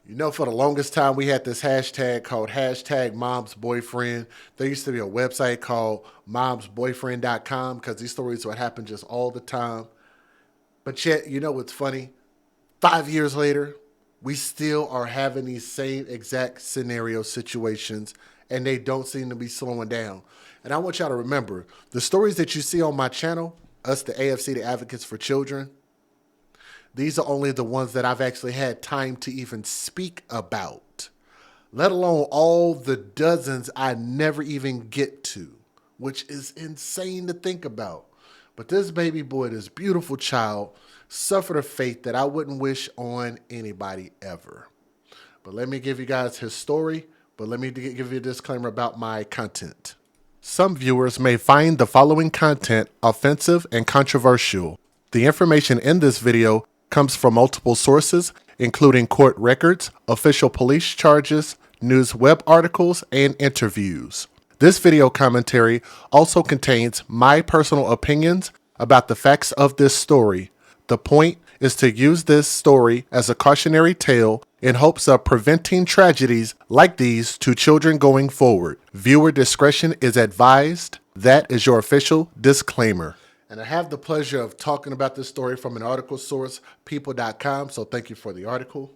You know, for the longest time, we had this hashtag called hashtag mom's boyfriend. There used to be a website called momsboyfriend.com because these stories would happen just all the time. But yet, you know what's funny? 5 years later, we still are having these same exact scenario situations and they don't seem to be slowing down. And I want y'all to remember the stories that you see on my channel, us, the AFC, the Advocates for Children, these are only the ones that I've actually had time to even speak about, let alone all the dozens I never even get to, which is insane to think about. But this baby boy, this beautiful child, suffered a fate that I wouldn't wish on anybody ever. But let me give you guys his story, but let me give you a disclaimer about my content. Some viewers may find the following content offensive and controversial. The information in this video comes from multiple sources, including court records, official police charges, news web articles, and interviews. This video commentary also contains my personal opinions about the facts of this story. The point is to use this story as a cautionary tale in hopes of preventing tragedies like these to children going forward. Viewer discretion is advised. That is your official disclaimer. And I have the pleasure of talking about this story from an article source, people.com, so thank you for the article.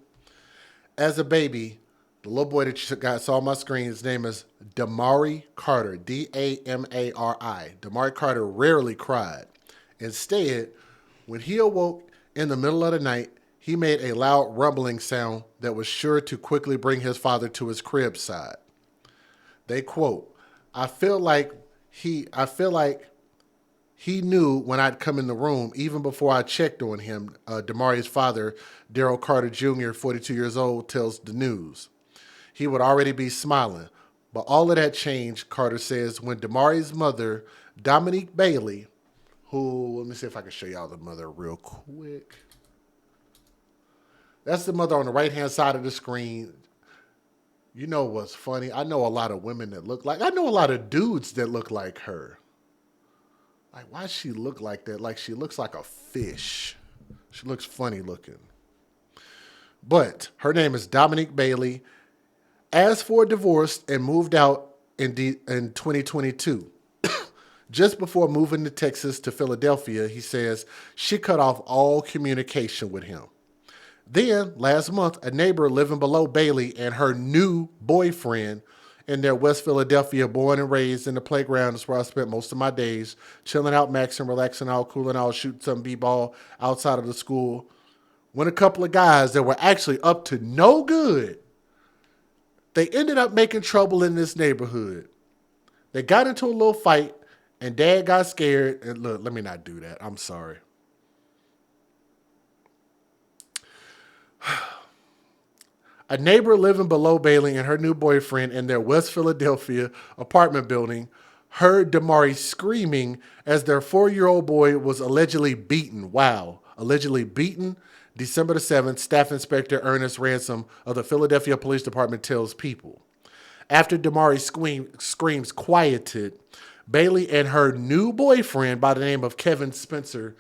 As a baby, the little boy that you guys saw on my screen, his name is Damari Carter, D-A-M-A-R-I. Damari Carter rarely cried. Instead, when he awoke in the middle of the night, he made a loud rumbling sound that was sure to quickly bring his father to his crib side. They quote, I feel like he knew when I'd come in the room, even before I checked on him. Damari's father, Daryl Carter Jr., 42 years old, tells the news. He would already be smiling. But all of that changed, Carter says, when Damari's mother, Dominique Bailey, who, let me see if I can show y'all the mother real quick. That's the mother on the right-hand side of the screen. You know what's funny? I know a lot of women that look like, I know a lot of dudes that look like her. Like, why does she look like that? Like, she looks like a fish. She looks funny looking. But her name is Dominique Bailey. Asked for a divorce and moved out in 2022. Just before moving to Texas to Philadelphia, he says she cut off all communication with him. Then, last month, a neighbor living below Bailey and her new boyfriend in their West Philadelphia, born and raised in the playground is where I spent most of my days, chilling out, maxing, relaxing out, cooling out, shooting some b-ball outside of the school, when a couple of guys that were actually up to no good, they ended up making trouble in this neighborhood. They got into a little fight, and Dad got scared. And look, let me not do that. I'm sorry. A neighbor living below Bailey and her new boyfriend in their West Philadelphia apartment building heard Damari screaming as their 4-year-old boy was allegedly beaten. Wow. Allegedly beaten. December the 7th, Staff Inspector Ernest Ransom of the Philadelphia Police Department tells People. After Damari screams quieted, Bailey and her new boyfriend by the name of Kevin Spencer,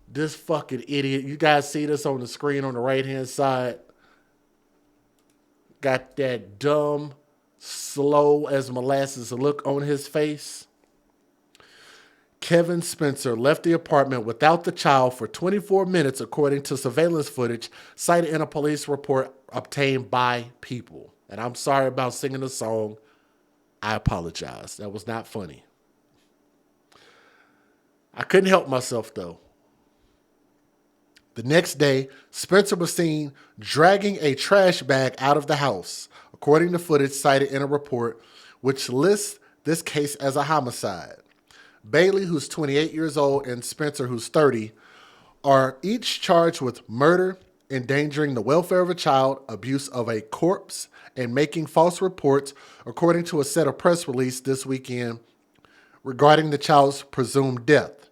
this fucking idiot, you guys see this on the screen on the right-hand side, got that dumb, slow as molasses look on his face. Kevin Spencer left the apartment without the child for 24 minutes, according to surveillance footage cited in a police report obtained by People. And I'm sorry about singing the song. I apologize. That was not funny. I couldn't help myself, though. The next day, Spencer was seen dragging a trash bag out of the house, according to footage cited in a report, which lists this case as a homicide. Bailey, who's 28 years old, and Spencer, who's 30, are each charged with murder, endangering the welfare of a child, abuse of a corpse, and making false reports, according to a set of press release this weekend regarding the child's presumed death.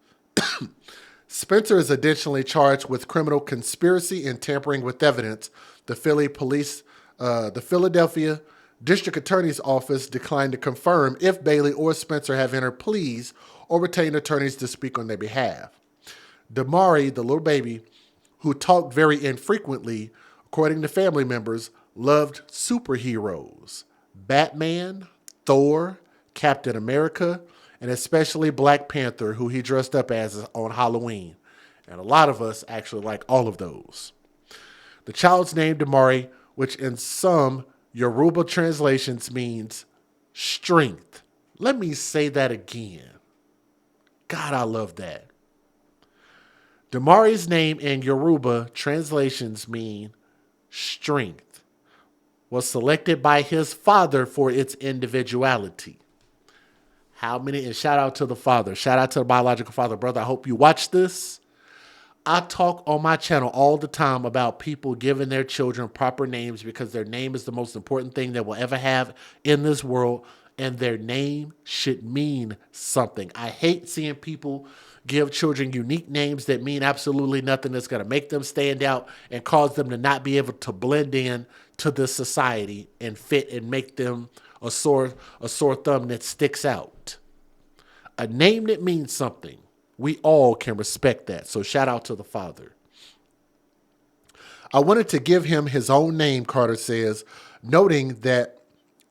Spencer is additionally charged with criminal conspiracy and tampering with evidence. The Philadelphia District Attorney's Office declined to confirm if Bailey or Spencer have entered pleas or retained attorneys to speak on their behalf. Damari, the little baby, who talked very infrequently, according to family members, loved superheroes, Batman, Thor, Captain America, and especially Black Panther, who he dressed up as on Halloween. And a lot of us actually like all of those. The child's name, Damari, which in some Yoruba translations means strength. Let me say that again. God, I love that. Damari's name in Yoruba translations mean strength. Was selected by his father for its individuality. How many? And shout out to the father. Shout out to the biological father. Brother, I hope you watch this. I talk on my channel all the time about people giving their children proper names because their name is the most important thing they will ever have in this world, and their name should mean something. I hate seeing people give children unique names that mean absolutely nothing, that's going to make them stand out and cause them to not be able to blend in to this society and fit and make them a sore thumb that sticks out. A name that means something. We all can respect that. So shout out to the father. I wanted to give him his own name, Carter says, noting that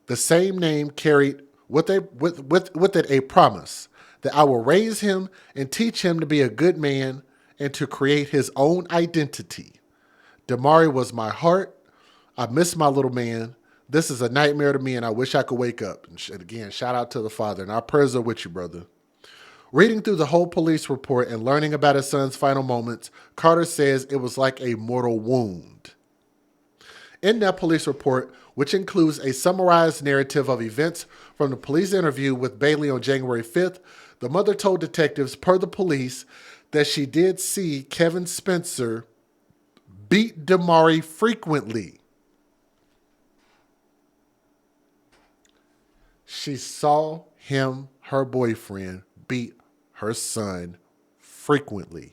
the same name carried with it a promise that I will raise him and teach him to be a good man and to create his own identity. Damari was my heart. I miss my little man. This is a nightmare to me, and I wish I could wake up. And again, shout out to the father. And our prayers are with you, brother. Reading through the whole police report and learning about his son's final moments, Carter says it was like a mortal wound. In that police report, which includes a summarized narrative of events from the police interview with Bailey on January 5th, the mother told detectives, per the police, that she did see Kevin Spencer beat Damari frequently. She saw him, her boyfriend, beat her son frequently.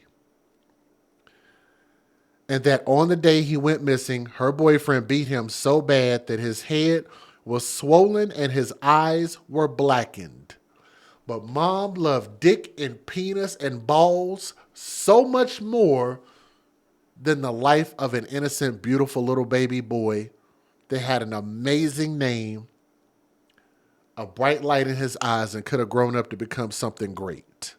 And that on the day he went missing, her boyfriend beat him so bad that his head was swollen and his eyes were blackened. But mom loved dick and penis and balls so much more than the life of an innocent, beautiful little baby boy that had an amazing name, a bright light in his eyes, and could have grown up to become something great.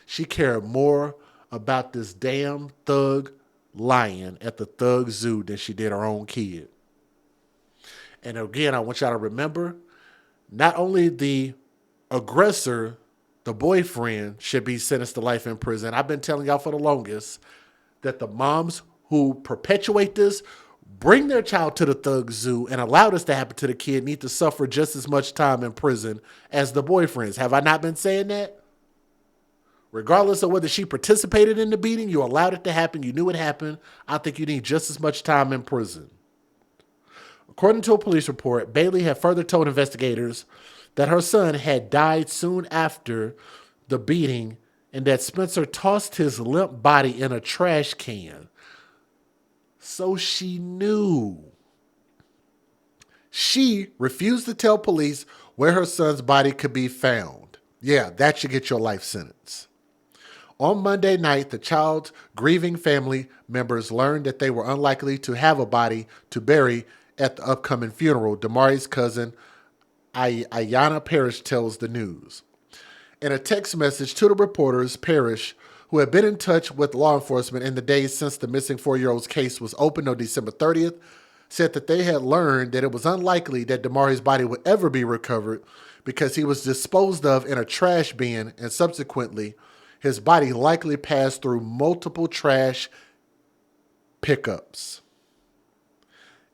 She cared more about this damn thug lion at the thug zoo than she did her own kid. And again, I want y'all to remember, not only the aggressor, the boyfriend, should be sentenced to life in prison. I've been telling y'all for the longest that the moms who perpetuate this, bring their child to the thug zoo, and allow this to happen to the kid need to suffer just as much time in prison as the boyfriends. Have I not been saying that? Regardless of whether she participated in the beating, you allowed it to happen, you knew it happened, I think you need just as much time in prison. According to a police report, Bailey had further told investigators that her son had died soon after the beating and that Spencer tossed his limp body in a trash can. So she knew. She refused to tell police where her son's body could be found. Yeah, that should get your life sentence. On Monday night, the child's grieving family members learned that they were unlikely to have a body to bury at the upcoming funeral. Damari's cousin, Ayanna Parrish, tells the news. In a text message to the reporters, Parrish, who had been in touch with law enforcement in the days since the missing 4-year-old's case was opened on December 30th, said that they had learned that it was unlikely that Damari's body would ever be recovered because he was disposed of in a trash bin, and subsequently, his body likely passed through multiple trash pickups.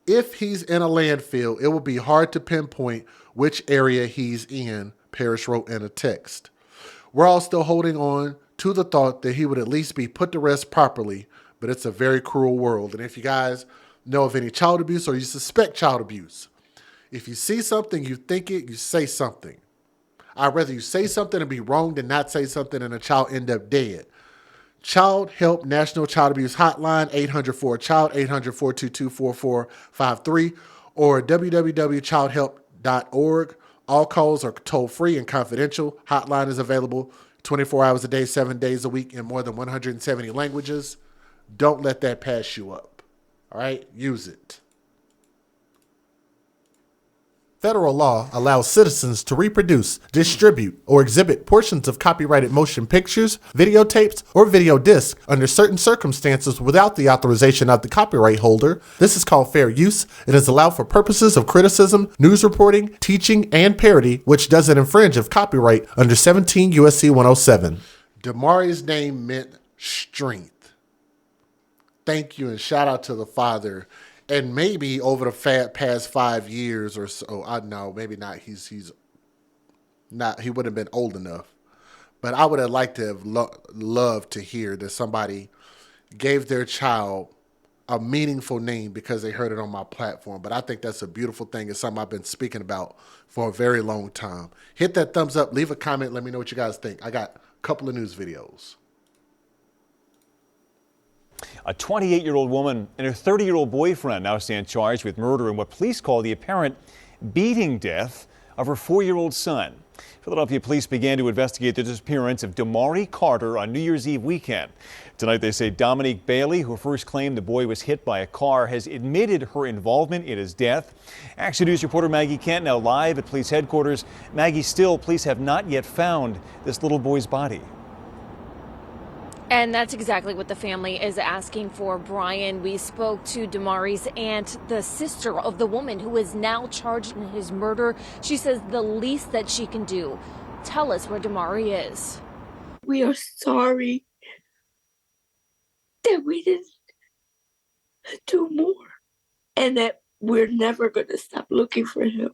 If he's in a landfill, it will be hard to pinpoint which area he's in, Parrish wrote in a text. We're all still holding on to the thought that he would at least be put to rest properly, but it's a very cruel world. And if you guys know of any child abuse or you suspect child abuse, if you see something, you think it, you say something. I'd rather you say something and be wrong than not say something and a child end up dead. Child Help National Child Abuse Hotline, 800-4-CHILD, 800-422-4453, or www.childhelp.org. All calls are toll-free and confidential. Hotline is available 24 hours a day, 7 days a week in more than 170 languages. Don't let that pass you up. All right, use it. Federal law allows citizens to reproduce, distribute, or exhibit portions of copyrighted motion pictures, videotapes, or video discs under certain circumstances without the authorization of the copyright holder. This is called fair use. It is allowed for purposes of criticism, news reporting, teaching, and parody, which doesn't infringe of copyright under 17 U.S.C. 107. Dearis Name meant strength. Thank you and shout out to the father. And maybe over the past 5 years or so, I know maybe not. He's not. He wouldn't have been old enough, but I would have liked to have loved to hear that somebody gave their child a meaningful name because they heard it on my platform. But I think that's a beautiful thing. It's something I've been speaking about for a very long time. Hit that thumbs up. Leave a comment. Let me know what you guys think. I got a couple of news videos. A 28-year-old woman and her 30-year-old boyfriend now stand charged with murder in what police call the apparent beating death of her 4-year-old son. Philadelphia police began to investigate the disappearance of Damari Carter on New Year's Eve weekend. Tonight they say Dominique Bailey, who first claimed the boy was hit by a car, has admitted her involvement in his death. Action News reporter Maggie Kent now live at police headquarters. Maggie, still, police have not yet found this little boy's body. And that's exactly what the family is asking for, Brian. We spoke to Damari's aunt, the sister of the woman who is now charged in his murder. She says the least that she can do, tell us where Damari is. We are sorry that we didn't do more and that we're never going to stop looking for him.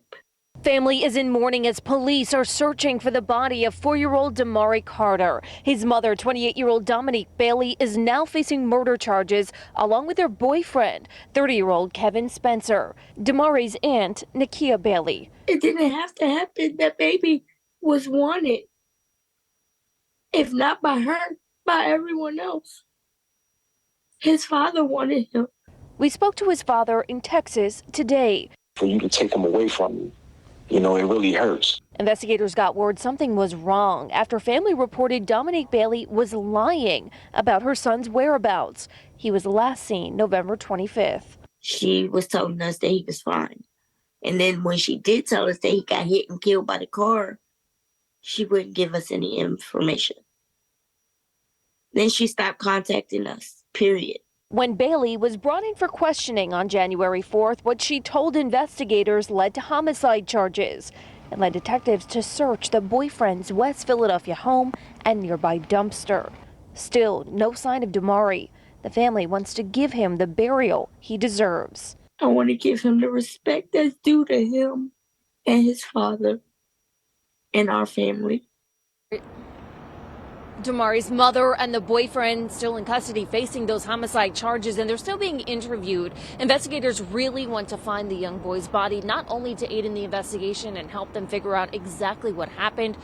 Family is in mourning as police are searching for the body of 4-year-old Damari Carter. His mother, 28-year-old Dominique Bailey, is now facing murder charges along with her boyfriend, 30-year-old Kevin Spencer. Damari's aunt, Nakia Bailey. It didn't have to happen. That baby was wanted. If not by her, by everyone else. His father wanted him. We spoke to his father in Texas today. For you to take him away from me, you know, it really hurts. Investigators got word something was wrong after family reported Dominique Bailey was lying about her son's whereabouts. He was last seen November 25th. She was telling us that he was fine. And then when she did tell us that he got hit and killed by the car, she wouldn't give us any information. Then she stopped contacting us, period. When Bailey was brought in for questioning on January 4th, what she told investigators led to homicide charges and led detectives to search the boyfriend's West Philadelphia home and nearby dumpster. Still, no sign of Damari. The family wants to give him the burial he deserves. I want to give him the respect that's due to him and his father and our family. Damari's mother and the boyfriend still in custody facing those homicide charges, and they're still being interviewed. Investigators really want to find the young boy's body, not only to aid in the investigation and help them figure out exactly what happened.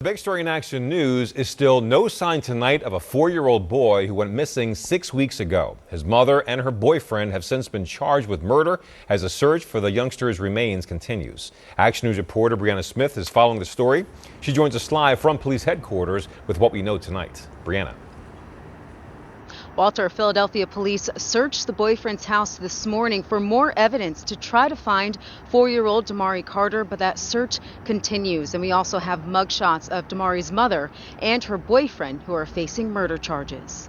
The big story in Action News is still no sign tonight of a 4-year-old boy who went missing 6 weeks ago. His mother and her boyfriend have since been charged with murder as a search for the youngster's remains continues. Action News reporter Brianna Smith is following the story. She joins us live from police headquarters with what we know tonight. Brianna. Walter, Philadelphia police searched the boyfriend's house this morning for more evidence to try to find 4-year-old Damari Carter, but that search continues. And we also have mugshots of Damari's mother and her boyfriend who are facing murder charges.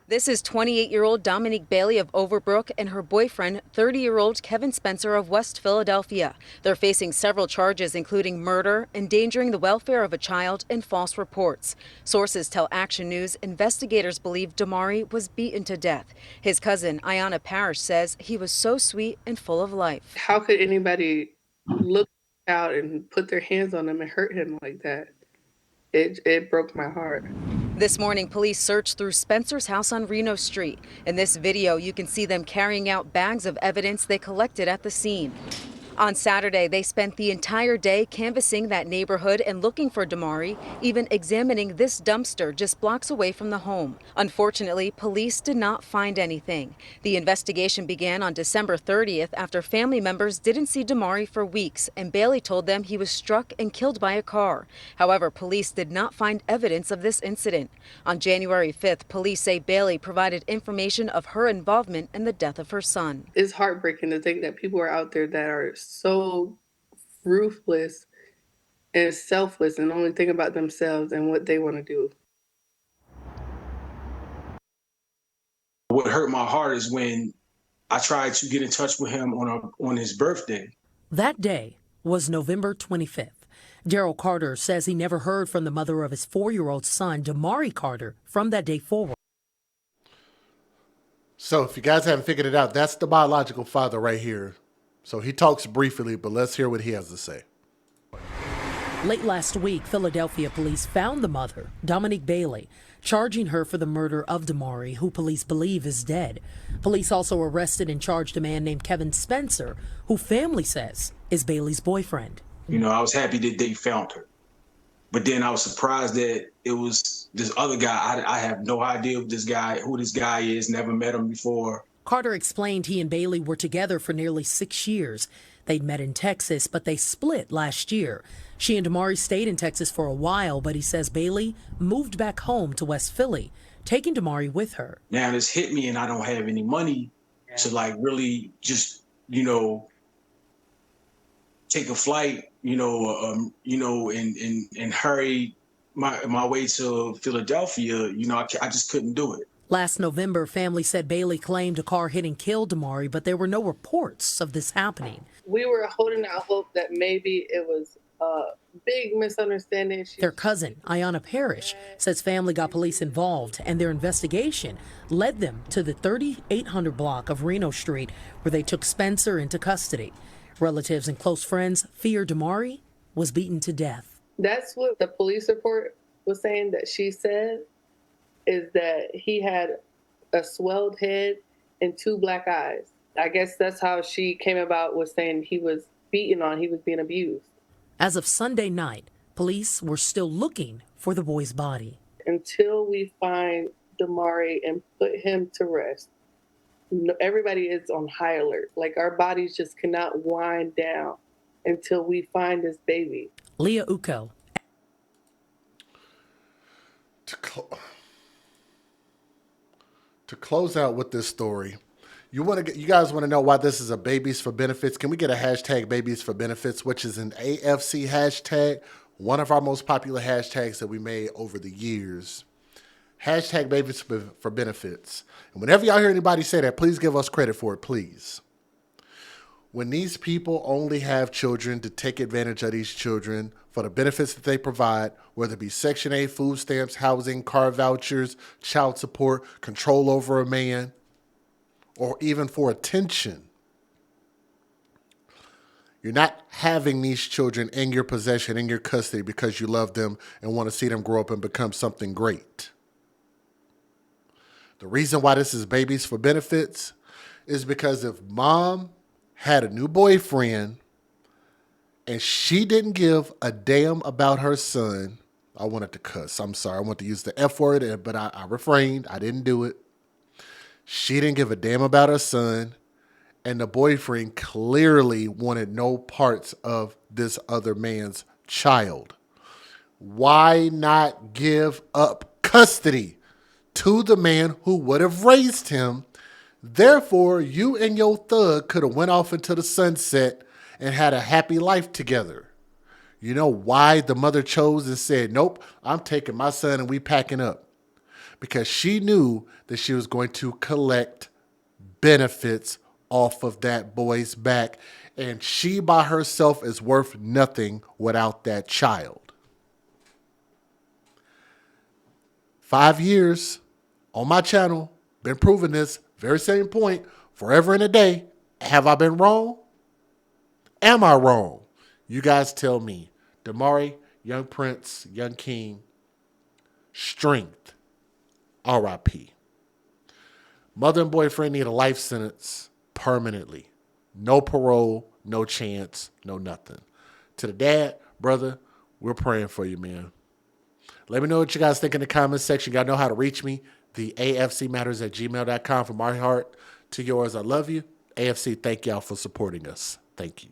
This is 28-year-old Dominique Bailey of Overbrook and her boyfriend, 30-year-old Kevin Spencer of West Philadelphia. They're facing several charges, including murder, endangering the welfare of a child, and false reports. Sources tell Action News investigators believe Damari was beaten to death. His cousin, Ayanna Parrish, says he was so sweet and full of life. How could anybody look out and put their hands on him and hurt him like that? It broke my heart. This morning, police searched through Spencer's house on Reno Street. In this video, you can see them carrying out bags of evidence they collected at the scene. On Saturday, they spent the entire day canvassing that neighborhood and looking for Damari, even examining this dumpster just blocks away from the home. Unfortunately, police did not find anything. The investigation began on December 30th after family members didn't see Damari for weeks, and Bailey told them he was struck and killed by a car. However, police did not find evidence of this incident. On January 5th, police say Bailey provided information of her involvement in the death of her son. It's heartbreaking to think that people are out there that are so ruthless and selfless and only think about themselves and what they want to do. What hurt my heart is when I tried to get in touch with him on his birthday. That day was November 25th. Daryl Carter says he never heard from the mother of his 4-year-old son, Damari Carter, from that day forward. So if you guys haven't figured it out, that's the biological father right here. So he talks briefly, but let's hear what he has to say. Late last week, Philadelphia police found the mother, Dominique Bailey, charging her for the murder of Damari, who police believe is dead. Police also arrested and charged a man named Kevin Spencer, who family says is Bailey's boyfriend. You know, I was happy that they found her. But then I was surprised that it was this other guy. I have no idea who this guy is, never met him before. Carter explained he and Bailey were together for nearly 6 years. They'd met in Texas, but they split last year. She and Damari stayed in Texas for a while, but he says Bailey moved back home to West Philly, taking Damari with her. Now this hit me and I don't have any money to like really just, you know, take a flight, and hurry my way to Philadelphia. You know, I just couldn't do it. Last November, family said Bailey claimed a car hit and killed Damari, but there were no reports of this happening. We were holding out hope that maybe it was a big misunderstanding. Their cousin, Ayanna Parrish, says family got police involved, and their investigation led them to the 3800 block of Reno Street, where they took Spencer into custody. Relatives and close friends fear Damari was beaten to death. That's what the police report was saying that she said, is that he had a swelled head and 2 black eyes. I guess that's how she came about, was saying he was beaten on, he was being abused. As of Sunday night, police were still looking for the boy's body. Until we find Damari and put him to rest, everybody is on high alert. Like, our bodies just cannot wind down until we find this baby. Leah Uko. To close out with this story, you guys want to know why this is a Babies for Benefits? Can we get a hashtag Babies for Benefits, which is an AFC hashtag, one of our most popular hashtags that we made over the years. Hashtag Babies for Benefits. And whenever y'all hear anybody say that, please give us credit for it, please. When these people only have children to take advantage of these children for the benefits that they provide, whether it be Section 8, food stamps, housing, car vouchers, child support, control over a man, or even for attention, you're not having these children in your possession, in your custody, because you love them and want to see them grow up and become something great. The reason why this is Babies for Benefits is because if mom had a new boyfriend and she didn't give a damn about her son, I wanted to cuss. I'm sorry. I wanted to use the F word, but I refrained. I didn't do it. She didn't give a damn about her son, and the boyfriend clearly wanted no parts of this other man's child. Why not give up custody to the man who would have raised him? Therefore, you and your thug could have went off into the sunset and had a happy life together. You know why the mother chose and said, nope, I'm taking my son and we packing up? Because she knew that she was going to collect benefits off of that boy's back, and she by herself is worth nothing without that child. 5 years on my channel, been proving this very same point forever and a day. Have I been wrong? Am I wrong? You guys tell me. Damari, young prince, young king, strength, R.I.P. Mother and boyfriend need a life sentence permanently. No parole, no chance, no nothing. To the dad, brother, we're praying for you, man. Let me know what you guys think in the comments section. Y'all know how to reach me. The afcmatters@gmail.com. From my heart to yours, I love you. AFC, thank y'all for supporting us. Thank you.